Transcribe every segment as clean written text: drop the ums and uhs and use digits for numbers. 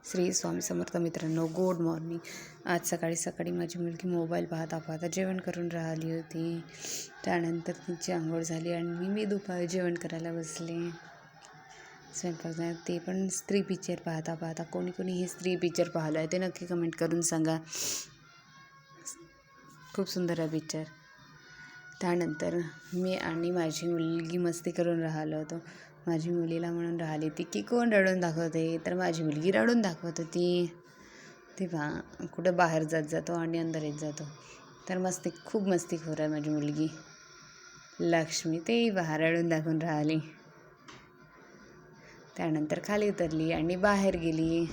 श्री स्वामी समर्थ मित्रांनो, good morning. आज सकाळी सकाळी माझी मुलगी मोबाईल पाहता पाहता जेवण करून राहिली होती. त्यानंतर तिची आंघोळ झाली आणि मी दुपारी जेवण करायला बसले. स्वयंपाक ते पण स्त्री पिक्चर पाहता पाहता. कोणी कोणी हे स्त्री पिक्चर पाहिलं आहे ते नक्की कमेंट करून सांगा. खूप सुंदर आहे पिक्चर. त्यानंतर मी आणि माझी मुलगी मस्ती करून राहिलो होतो. माझी मुलीला म्हणून राहिली ती की कोण रडून दाखवते, तर माझी मुलगी रडून दाखवत होती. ते पहा कुठं बाहेर जात जातो आणि अंदर येत जातो. तर खूप मस्तीखोर आहे माझी मुलगी लक्ष्मी. ते बाहेर रडून दाखवून राहिली. त्यानंतर खाली उतरली आणि बाहेर गेली.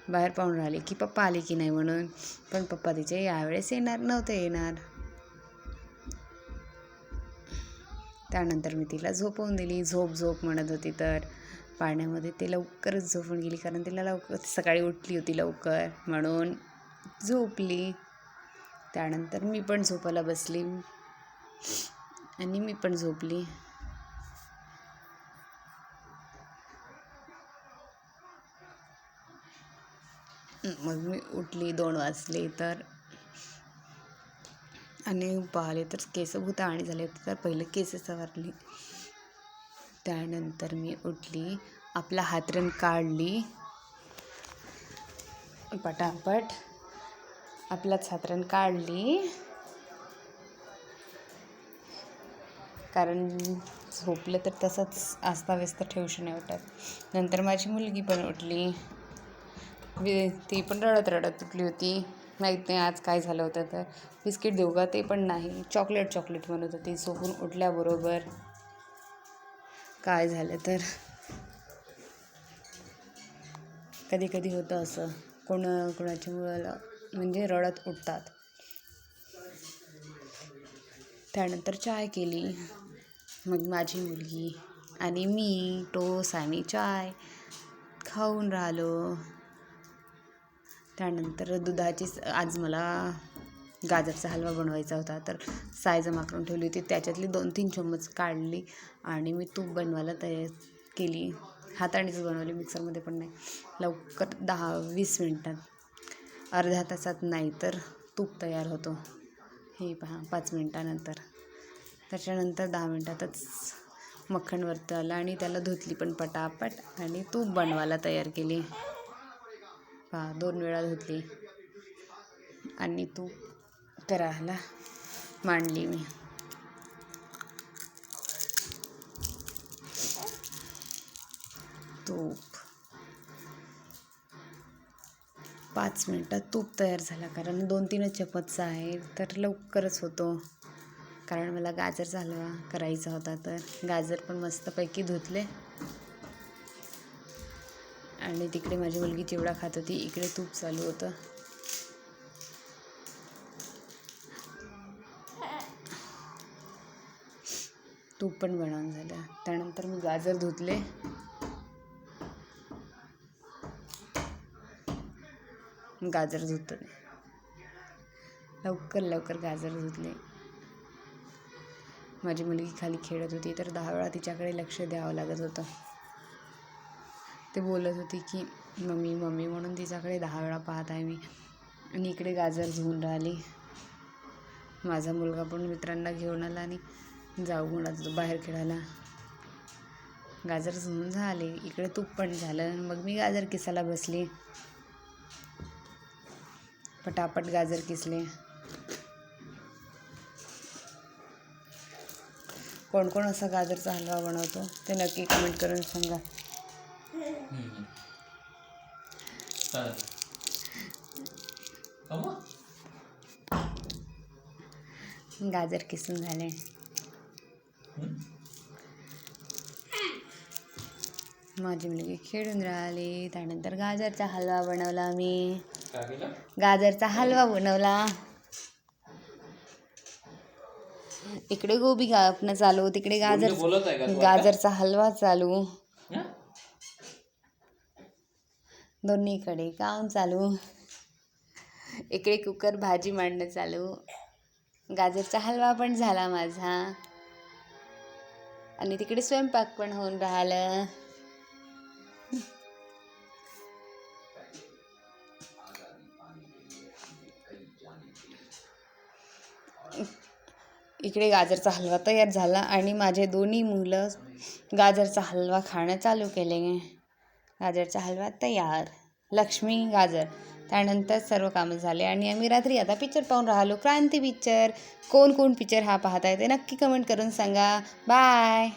बाहेर पाहून राहिली की पप्पा आले की नाही म्हणून. पण पप्पा तिचे यावेळेस नव्हते येणार. त्यानंतर मी तिला झोपवून दिली. झोप म्हणत होती तर पाण्यामध्ये ते लवकरच झोपून गेली, कारण तिला लवकर सकाळी उठली होती लवकर म्हणून झोपली. त्यानंतर मी पण झोपायला बसली आणि मी पण झोपली. मग मी उठली 2 वाजले तर आणि पाहिले तर केस भुताणी झाले होते, तर पहिले केस सवारली. त्यानंतर मी उठली, आपला हातरण काढली पटापट. आपलाच हातरण काढली, कारण झोपले तर तसंच अस्ताव्यस्त ठेवूशी नाही वाटत. नंतर माझी मुलगी पण उठली. ती पण रडत उठली होती. माहीत नाही आज काय झालं होतं. तर बिस्किट देऊ का, ते पण नाही. चॉकलेट म्हणत होती झोपून उठल्याबरोबर. काय झालं तर कधी कधी होतं असं, कोणाच्या मुलाला म्हणजे रडत उठतात. त्यानंतर चाय केली. मग माझी मुलगी आणि मी टोस्ट आणि चाय खाऊन राहिलो. त्यानंतर आज मला गाजरचा हलवा बनवायचा होता, तर साय जमा करून ठेवली होती. त्याच्यातली 2-3 चम्मच काढली आणि मी तूप बनवायला तयार केली. हातानेच बनवली, मिक्सरमध्ये पण नाही. लवकर 10-20 मिनटात, अर्ध्या तासात नाही तर तूप तयार होतो. हे पहा 5 मिनटानंतर. त्याच्यानंतर 10 मिनटातच मक्खन वरती आलं आणि त्याला धुतली पण पटापट आणि तूप बनवायला तयार केली. पहा 2 वेळा धुतली आणि तूप करायला मांडली मी. तूप 5 मिनटात तूप तयार झाला, कारण 2-3 चम्मच आहे तर लवकरच होतो. कारण मला गाजरचा हलवा करायचा होता, तर गाजर पण मस्तपैकी धुतले. आणि तिकडे माझी मुलगी चिवडा खात होती, इकडे तूप चालू होतं. तूप पण बनवून झालं. त्यानंतर मी गाजर धुतले. गाजर धुतले लवकर गाजर धुतले. माझी मुलगी खाली खेळत होती, तर 10 वेळा तिच्याकडे लक्ष द्यावं लागत होतं. ते बोलत होती की मम्मी म्हणून तिच्याकडे 10 वेळा पाहत आहे मी. आणि इकडे गाजर धुवून राहिली. माझा मुलगा पण मित्रांना घेऊन आला आणि जाऊ म्हणत बाहेर खेळायला. गाजर धुवून झाले, इकडे तूप पण झालं. मग मी गाजर किसायला बसली. पटापट गाजर किसले. कोण असा गाजरचा हलवा बनवतो ते नक्की कमेंट करून सांगा. गाजर किसून झाले. माझी मुलगी खेळून राहिली. त्यानंतर गाजरचा हलवा बनवला मी. गाजरचा हलवा बनवला. इकडे गोबी कापणं चालू, तिकडे गाजरचा हलवा चालू. दोन्हीकडे काम चालू. इकडे कुकर भाजी मांडणं चालू. गाजरचा हलवा पण झाला माझा आणि तिकडे स्वयंपाक पण होऊन राहिलं. इकडे गाजरचा हलवा तयार झाला आणि माझे दोन्ही मुलं गाजरचा हलवा खाणं चालू केले. गाजरचा हलवा तयार, लक्ष्मी गाजर. त्यानंतर सर्व कामं झाले आणि आम्ही रात्री आता पिक्चर पाहून राहिलो, क्रांती पिक्चर. कोण पिक्चर हा पाहताय ते नक्की कमेंट करून सांगा. बाय.